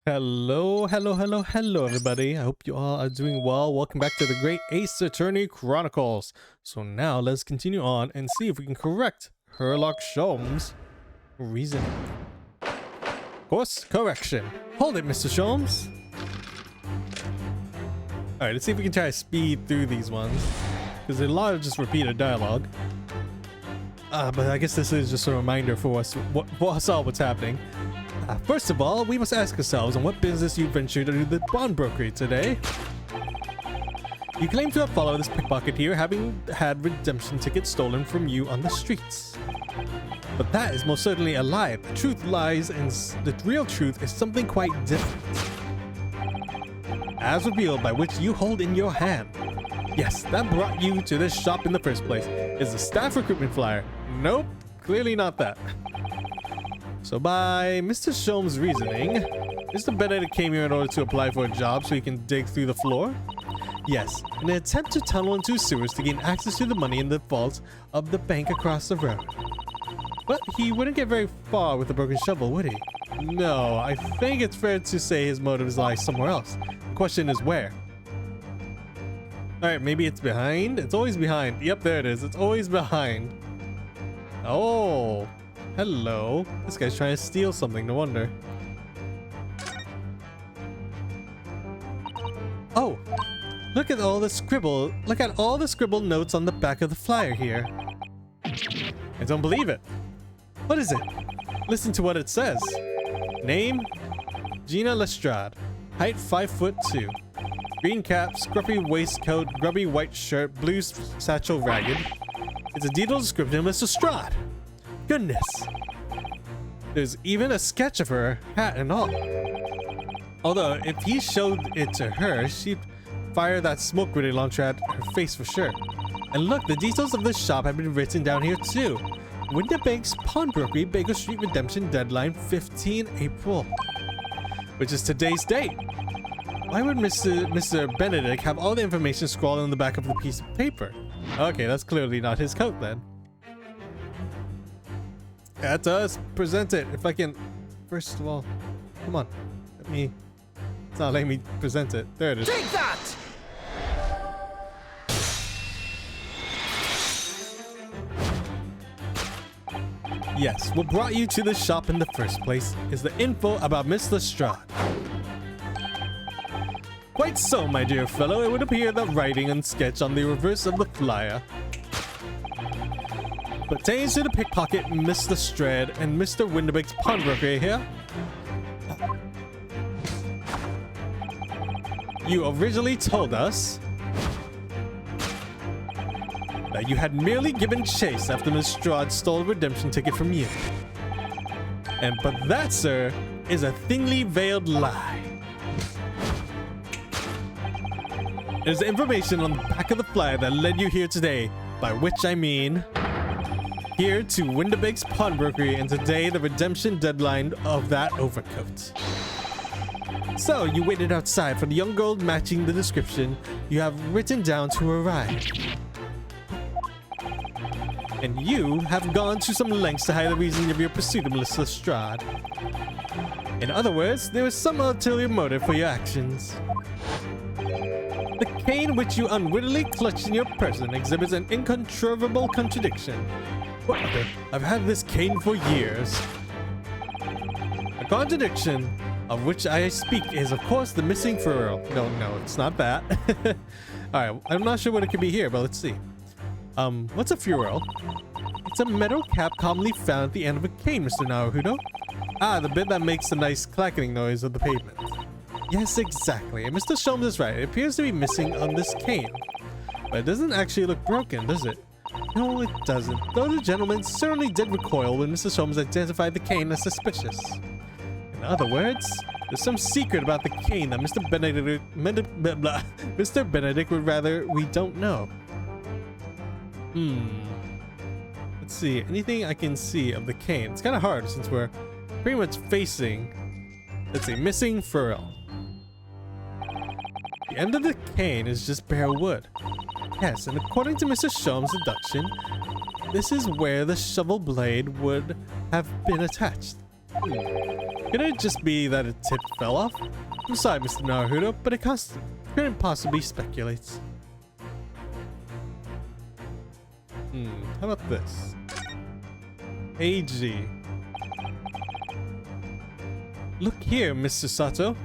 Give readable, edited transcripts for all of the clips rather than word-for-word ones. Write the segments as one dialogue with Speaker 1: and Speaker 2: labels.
Speaker 1: Hello, everybody. I hope you all are doing well. Welcome back to the Great Ace Attorney Chronicles. So now let's continue on and see if we can correct Herlock Sholmes' reasoning. Course correction. Hold it, Mr. Sholmes. Alright, let's see if we can try to speed through these ones, because there's a lot of just repeated dialogue. But I guess this is just a reminder for us what's happening. First of all, we must ask ourselves on what business you ventured to the pawnbrokery today. You claim to have followed this pickpocket here, having had redemption tickets stolen from you on the streets. But that is most certainly a lie. The truth lies, and the real truth is something quite different. As revealed by which you hold in your hand. Yes, that brought you to this shop in the first place. Is the staff recruitment flyer? Nope, clearly not that. So by Mr. Sholmes' reasoning, Mr. Benedict came here in order to apply for a job so he can dig through the floor? Yes, in an attempt to tunnel into sewers to gain access to the money in the vaults of the bank across the road. But he wouldn't get very far with a broken shovel, would he? No, I think it's fair to say his motives lie somewhere else. The question is where? Alright, maybe it's behind? It's always behind. Yep, there it is. It's always behind. Oh. Hello. This guy's trying to steal something, no wonder. Oh, look at all the scribble. Look at all the scribbled notes on the back of the flyer here. I don't believe it. What is it? Listen to what it says. Name, Gina Lestrade. Height 5'2". Green cap, scruffy waistcoat, grubby white shirt, blue satchel ragged. It's a detailed description of Miss Lestrade. Goodness. There's even a sketch of her, hat and all. Although, if he showed it to her, she'd fire that smoke grenade launcher at her face for sure. And look, the details of this shop have been written down here too. Winterbank's Pawnbrokery, Baker Street redemption deadline 15 April. Which is today's date. Why would Mr. Benedict have all the information scrawled on the back of the piece of paper? Okay, that's clearly not his coat then. Let us present it. If I can, first of all, come on, let me. It's not letting me present it. There it is.
Speaker 2: Take that!
Speaker 1: Yes, what brought you to the shop in the first place is the info about Miss Lestrade. Quite so, my dear fellow. It would appear that writing and sketch on the reverse of the flyer pertains to the pickpocket Miss Lestrade and Mr. Winterbake's pawnbrokery here. You originally told us that you had merely given chase after Miss Lestrade stole a redemption ticket from you. But that, sir, is a thinly veiled lie. There's information on the back of the flyer that led you here today, by which I mean here to Winterbake's pawnbrokery, and today the redemption deadline of that overcoat. So you waited outside for the young girl matching the description you have written down to arrive. And you have gone to some lengths to hide the reason of your pursuit of Miss Lestrade. In other words, there is some ulterior motive for your actions. The cane which you unwittingly clutched in your person exhibits an incontrovertible contradiction. What the? I've had this cane for years. A contradiction of which I speak is, of course, the missing ferrule. No, it's not that. Alright, I'm not sure what it could be here, but let's see. What's a ferrule? It's a metal cap commonly found at the end of a cane, Mr. Naruto. Ah, the bit that makes the nice clacking noise of the pavement. Yes, exactly. And Mr. Sholmes is right. It appears to be missing on this cane. But it doesn't actually look broken, does it? No, it doesn't. Though the gentleman certainly did recoil when Mr. Sholmes identified the cane as suspicious. In other words, there's some secret about the cane that Mr. Benedict would rather we don't know. Let's see. Anything I can see of the cane? It's kind of hard since we're pretty much facing. Let's see. Missing ferrule. The end of the cane is just bare wood. Yes, and according to Mr. Sholmes' deduction, this is where the shovel blade would have been attached. Could it just be that a tip fell off? I'm sorry, Mr. Naruto, but it couldn't possibly speculate. How about this? AG. Look here, Mr. Sato.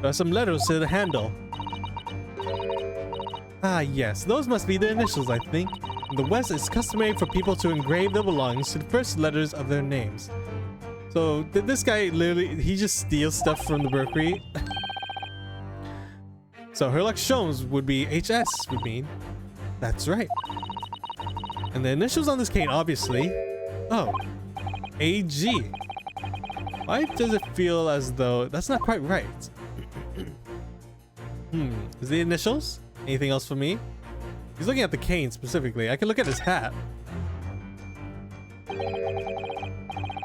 Speaker 1: There are some letters to the handle. Ah, yes, those must be the initials, I think. In the West, it's customary for people to engrave their belongings to the first letters of their names. So, did this guy literally, he just steal stuff from the bakery? So, Herlock Sholmes would be HS, would mean. That's right. And the initials on this cane, obviously. Oh, AG. Why does it feel as though that's not quite right? Is the initials? Anything else for me? He's looking at the cane specifically. I can look at his hat.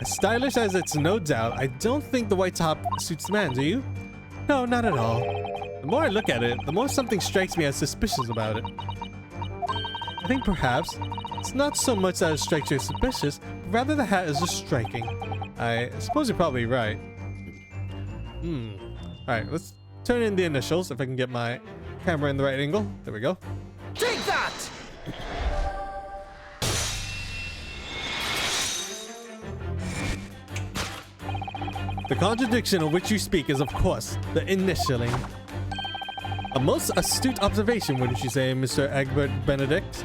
Speaker 1: As stylish as it's, no doubt, I don't think the white top suits the man, do you? No, not at all. The more I look at it, the more something strikes me as suspicious about it. I think perhaps it's not so much that it strikes you as suspicious, but rather the hat is just striking. I suppose you're probably right. Alright, let's turn in the initials if I can get my camera in the right angle. There we go.
Speaker 2: Take that!
Speaker 1: The contradiction of which you speak is, of course, the initialing. A most astute observation, wouldn't you say, Mr. Egbert Benedict?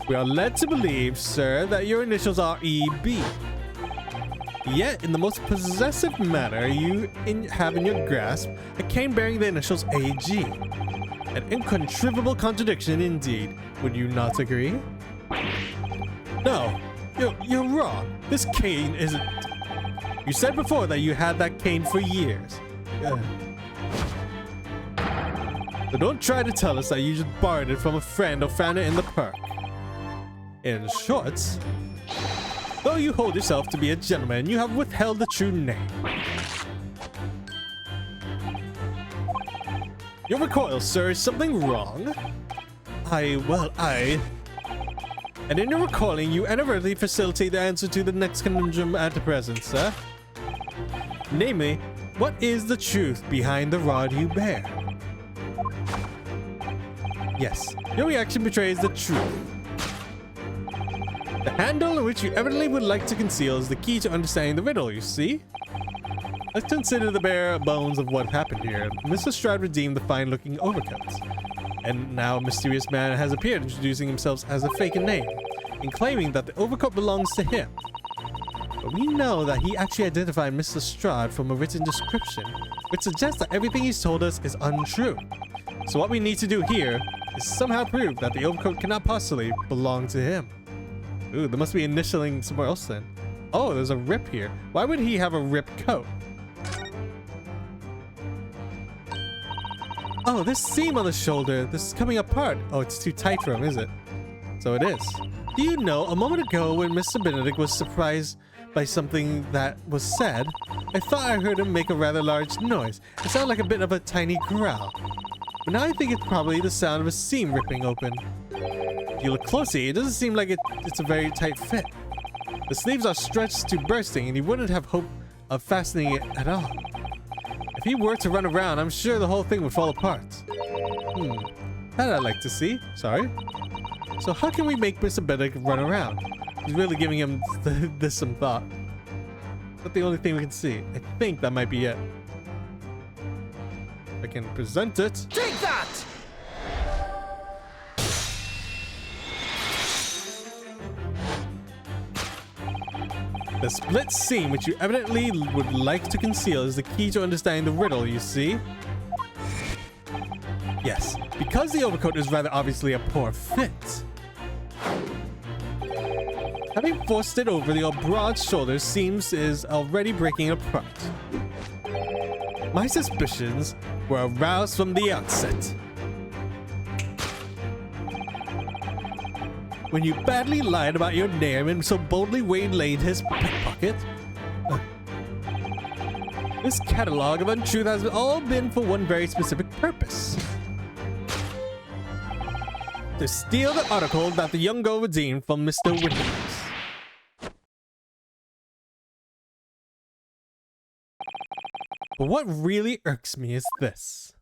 Speaker 1: We are led to believe, sir, that your initials are EB. Yet, in the most possessive manner you have in your grasp, a cane bearing the initials AG. An incontrivable contradiction indeed. Would you not agree? No, you're wrong. This cane isn't... You said before that you had that cane for years. So don't try to tell us that you just borrowed it from a friend or found it in the park. In short, though you hold yourself to be a gentleman, you have withheld the true name. Your recoil, sir, is something wrong? And in your recoiling, you inadvertently facilitate the answer to the next conundrum at the present, sir. Namely, what is the truth behind the rod you bear? Yes, your reaction betrays the truth. The handle in which you evidently would like to conceal is the key to understanding the riddle, you see? Let's consider the bare bones of what happened here. Mr. Stride redeemed the fine-looking overcoat. And now a mysterious man has appeared, introducing himself as a fake name, and claiming that the overcoat belongs to him. But we know that he actually identified Mr. Stride from a written description, which suggests that everything he's told us is untrue. So what we need to do here is somehow prove that the overcoat cannot possibly belong to him. Ooh, there must be initialing somewhere else then. Oh, there's a rip here. Why would he have a ripped coat? Oh, this seam on the shoulder, this is coming apart. Oh, it's too tight for him, is it? So it is. Do you know, a moment ago when Mr. Benedict was surprised by something that was said, I thought I heard him make a rather large noise. It sounded like a bit of a tiny growl. But now I think it's probably the sound of a seam ripping open. If you look closely, it doesn't seem like it's a very tight fit. The sleeves are stretched to bursting, and he wouldn't have hope of fastening it at all. If he were to run around, I'm sure the whole thing would fall apart. That I'd like to see. Sorry. So how can we make Mr. Benedict run around? He's really giving him this some thought. That's the only thing we can see. I think that might be it. If I can present it.
Speaker 2: Take that!
Speaker 1: The split seam, which you evidently would like to conceal, is the key to understanding the riddle, you see? Yes, because the overcoat is rather obviously a poor fit. Having forced it over the broad shoulders, seams is already breaking apart. My suspicions were aroused from the outset. When you badly lied about your name and so boldly waylaid his pickpocket. This catalog of untruth has all been for one very specific purpose. To steal the article that the young girl redeemed from Mr. Witty. But what really irks me is this.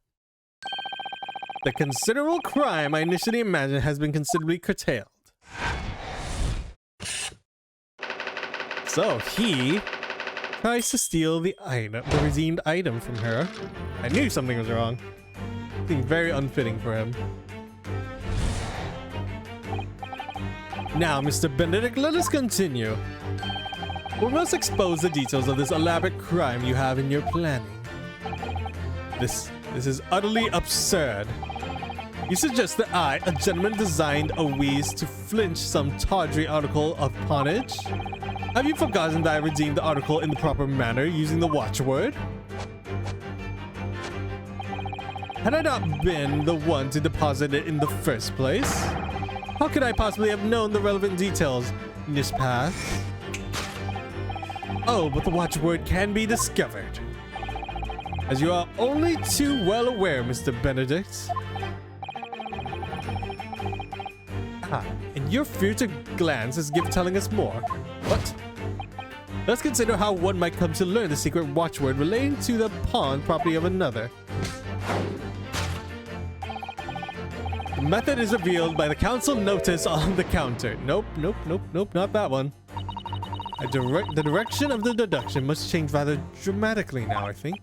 Speaker 1: The considerable crime I initially imagined has been considerably curtailed. So he tries to steal the item, the redeemed item from her. I knew something was wrong. Something very unfitting for him. Now, Mr. Benedict, let us continue. We must expose the details of this elaborate crime you have in your planning. This is utterly absurd. You suggest that I, a gentleman, designed a wheeze to flinch some tawdry article of pawnage? Have you forgotten that I redeemed the article in the proper manner using the watchword? Had I not been the one to deposit it in the first place? How could I possibly have known the relevant details in this path? Oh, but the watchword can be discovered. As you are only too well aware, Mr. Benedict. And your future glance is telling us more. What? Let's consider how one might come to learn the secret watchword relating to the pawn property of another. The method is revealed by the council notice on the counter. Nope, not that one. The direction of the deduction must change rather dramatically now, I think.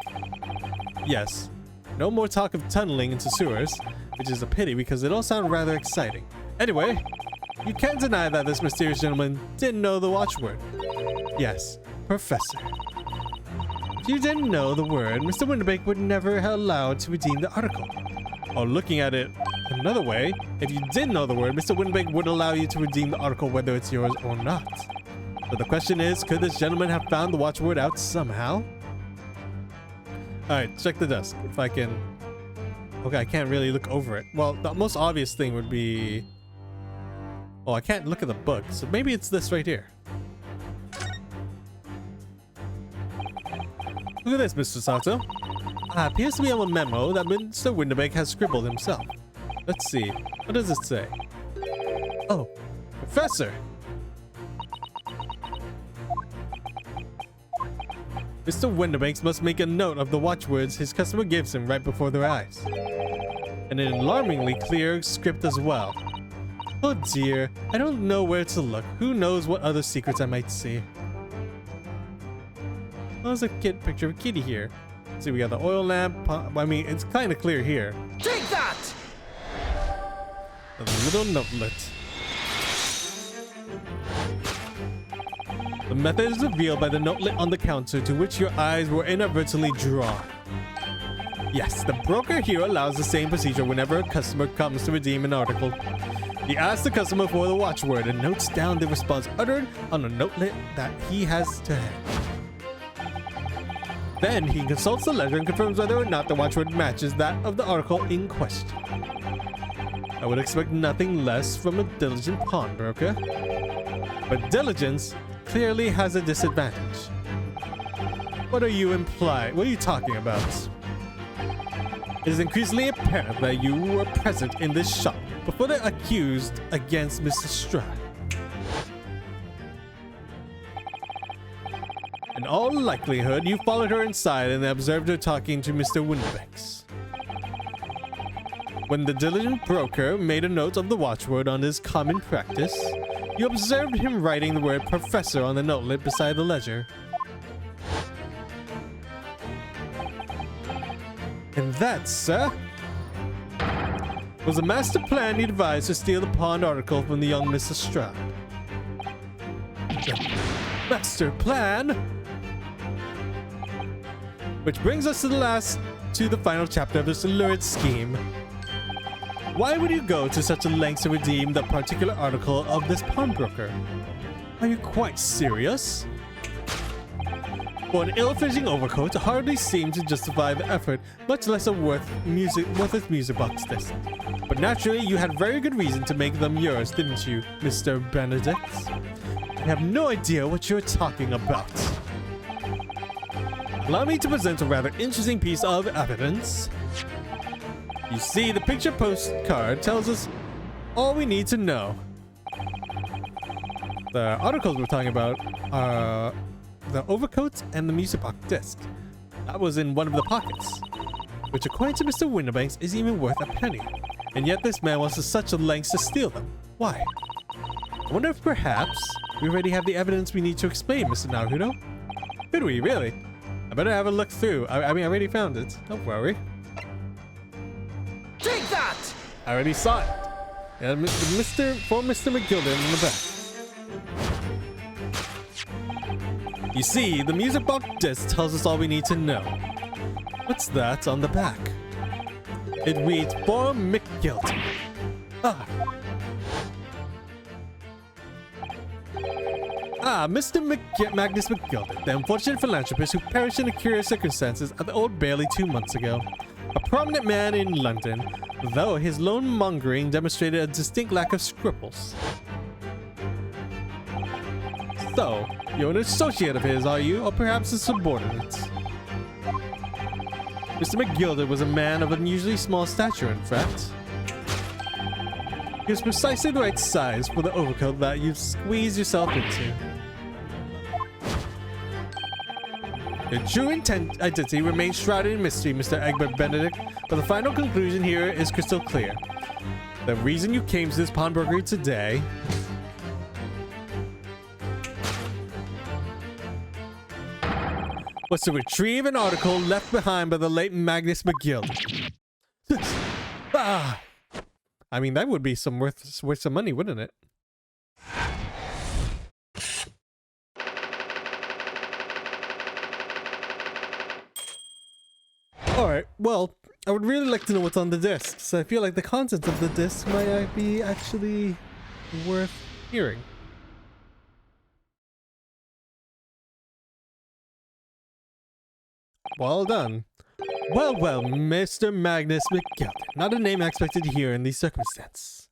Speaker 1: Yes. No more talk of tunneling into sewers, which is a pity because it all sounded rather exciting. Anyway, you can't deny that this mysterious gentleman didn't know the watchword. Yes, Professor. If you didn't know the word, Mr. Winterbeck would never have allowed to redeem the article. Or looking at it another way, if you did know the word, Mr. Winterbeck would allow you to redeem the article whether it's yours or not. But the question is, could this gentleman have found the watchword out somehow? Alright, check the desk. If I can... Okay, I can't really look over it. Well, the most obvious thing would be... Oh, I can't look at the book, so maybe it's this right here. Look at this, Mr. Sato. Appears to be a memo that Mr. Winterbeck has scribbled himself. Let's see. What does it say? Oh, Professor! Mr. Winterbeck must make a note of the watchwords his customer gives him right before their eyes. And an alarmingly clear script as well. Oh dear, I don't know where to look. Who knows what other secrets I might see. Oh, there's a picture of a kitty here. Let's see, we got the oil lamp. I mean, it's kind of clear here.
Speaker 2: Take that!
Speaker 1: A little notelet. The method is revealed by the notelet on the counter to which your eyes were inadvertently drawn. Yes, the broker here allows the same procedure whenever a customer comes to redeem an article. He asks the customer for the watchword and notes down the response uttered on a notelet that he has to hand. Then he consults the ledger and confirms whether or not the watchword matches that of the article in question. I would expect nothing less from a diligent pawnbroker. But diligence clearly has a disadvantage. What are you implying? What are you talking about? It is increasingly apparent that you were present in this shop before the accused against Mrs. Strahd. In all likelihood, you followed her inside and observed her talking to Mr. Winterbeck. When the diligent broker made a note of the watchword on his common practice, you observed him writing the word professor on the notelet beside the ledger. And that, sir, was a master plan he devised to steal the pawned article from the young Mrs. Strahd. Master plan? Which brings us to the final chapter of this lurid scheme. Why would you go to such a length to redeem the particular article of this pawnbroker? Are you quite serious? For an ill-fitting overcoat hardly seemed to justify the effort, much less a worthless music box disc. But naturally, you had very good reason to make them yours, didn't you, Mr. Benedict? I have no idea what you're talking about. Allow me to present a rather interesting piece of evidence. You see, the picture postcard tells us all we need to know. The articles we're talking about are the overcoat and the music box disc. That was in one of the pockets, which according to Mr. Winterbanks is even worth a penny. And yet this man wants to such a lengths to steal them. Why? I wonder if perhaps we already have the evidence we need to explain, Mr. Naruto. Could we, really? I better have a look through. I mean, I already found it. Don't worry.
Speaker 2: Take that!
Speaker 1: I already saw it. And for Mr. McGilden in the back. You see, the music box disc tells us all we need to know. What's that on the back? It reads, for McGilden. Mr. Magnus McGilden, the unfortunate philanthropist who perished in curious circumstances at the Old Bailey 2 months ago. A prominent man in London, though his lone mongering demonstrated a distinct lack of scruples. So, you're an associate of his, are you? Or perhaps a subordinate? Mr. McGilden was a man of unusually small stature, in fact. He was precisely the right size for the overcoat that you squeeze yourself into. Your true identity remains shrouded in mystery, Mr. Egbert Benedict, but the final conclusion here is crystal clear. The reason you came to this pawnbrokery today was to retrieve an article left behind by the late Magnus McGilden. I mean, that would be worth some money, wouldn't it? Alright, well, I would really like to know what's on the disc, so I feel like the contents of the disc might be actually worth hearing. Well done. Well, Mr. Magnus McGilden. Not a name I expected to hear in these circumstances.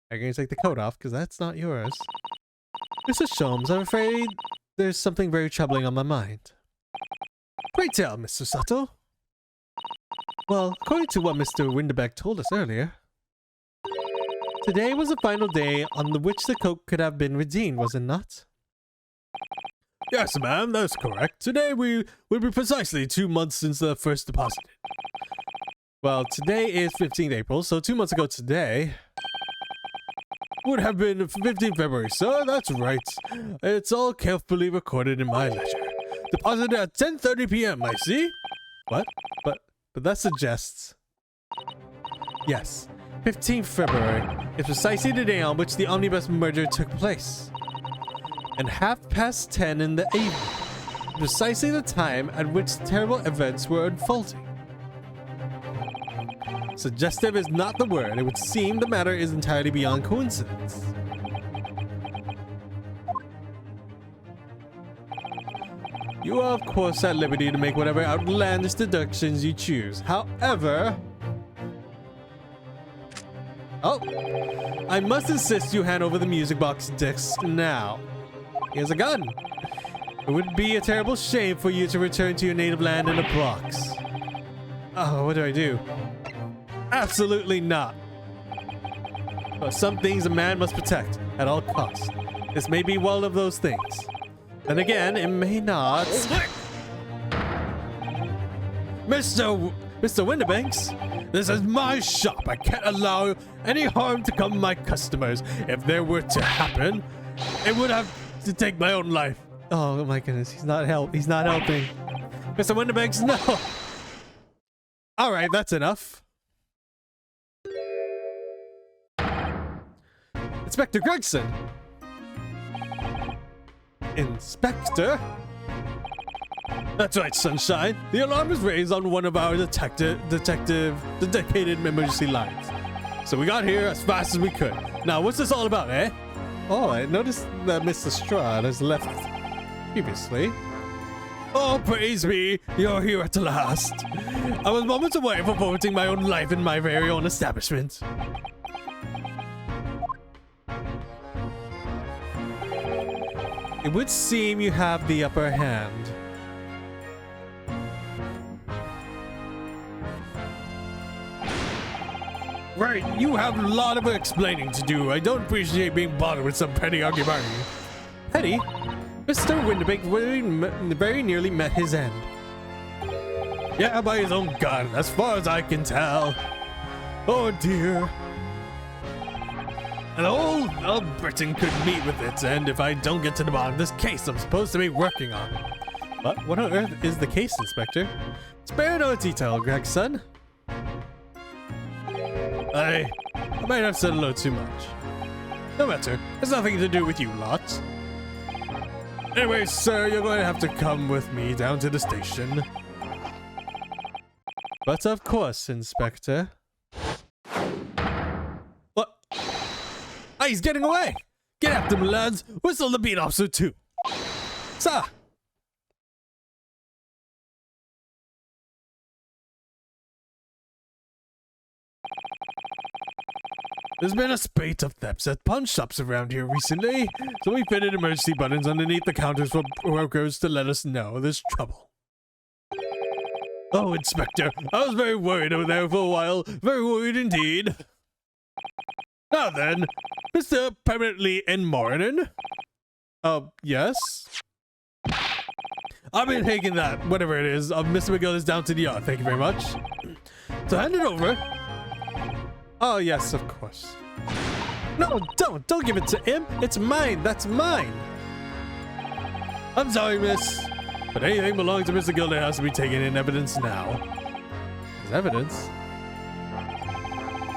Speaker 1: I'm going to take the coat off, because that's not yours. Mr. Sholmes, I'm afraid there's something very troubling on my mind. Pray tell, Mr. Sato. Well, according to what Mr. Winterbeck told us earlier, today was the final day on which the coat could have been redeemed, was it not? Yes, ma'am, that's correct. Today will be precisely 2 months since the first deposit. Well, today is 15th April, so 2 months ago today would have been 15th February, sir. That's right. It's all carefully recorded in my ledger. Deposited at 10:30 p.m., I see. What? But that suggests... Yes, 15th February is precisely the day on which the omnibus murder took place. And 10:30 in the evening, precisely the time at which terrible events were unfolding. Suggestive is not the word. It would seem the matter is entirely beyond coincidence. You are, of course, at liberty to make whatever outlandish deductions you choose. However... Oh! I must insist you hand over the music box disc now. Here's a gun. It would be a terrible shame for you to return to your native land in a box. Oh, what do I do? Absolutely not. But some things a man must protect at all costs. This may be one of those things. Then again, it may not. Mr. Winterbanks, this is my shop. I can't allow any harm to come to my customers. If there were to happen, it would have to take my own life. Oh my goodness, he's not helping. Mr. Winterbanks, no. All right, that's enough. Inspector Gregson. Inspector? That's right, Sunshine. The alarm was raised on one of our dedicated emergency lines. So we got here as fast as we could. Now, what's this all about, eh? Oh, I noticed that Mr. Strahd has left previously. Oh, praise me, you're here at last. I was moments away from forfeiting my own life in my very own establishment. It would seem you have the upper hand. Right, you have a lot of explaining to do. I don't appreciate being bothered with some petty argument. Petty? Mr. Winterbeck very nearly met his end. Yeah, by his own gun, as far as I can tell. Oh dear. And old Britain could meet with it, and if I don't get to the bottom of this case I'm supposed to be working on. But what on earth is the case, Inspector? Spare no detail, Gregson. I might have said a little too much. No matter, it's nothing to do with you lot. Anyway, sir, you're going to have to come with me down to the station. But of course, Inspector. What? Ah, he's getting away! Get after him, lads! Whistle the beat officer too! Sir! There's been a spate of thefts at pawn shops around here recently, so we fitted emergency buttons underneath the counters for workers to let us know there's trouble. Oh, Inspector, I was very worried over there for a while. Very worried indeed. Now then, Mr. Permanently in Morning? Yes? I've been taking that, whatever it is, of Mr. McGill is down to the yard. Thank you very much. So hand it over. Oh, yes, of course. No, don't give it to him. It's mine. That's mine. I'm sorry, miss. But anything belonging to Mr. Gilday has to be taken in evidence now. As evidence?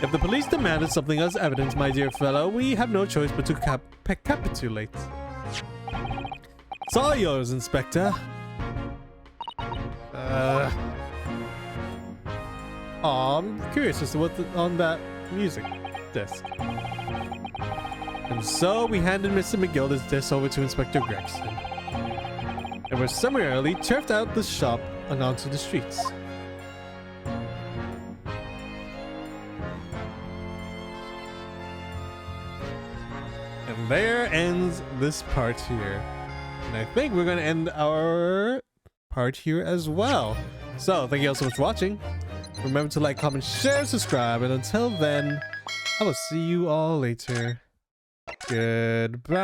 Speaker 1: If the police demanded something as evidence, my dear fellow, we have no choice but to capitulate. It's all yours, Inspector. I'm curious as to what's on that music disc. And so we handed Mr. McGilda's disc over to Inspector Gregson. And were summarily turfed out the shop and onto the streets. And there ends this part here. And I think we're going to end our part here as well. So, thank you all so much for watching. Remember to like, comment, share, subscribe, and until then, I will see you all later. Goodbye.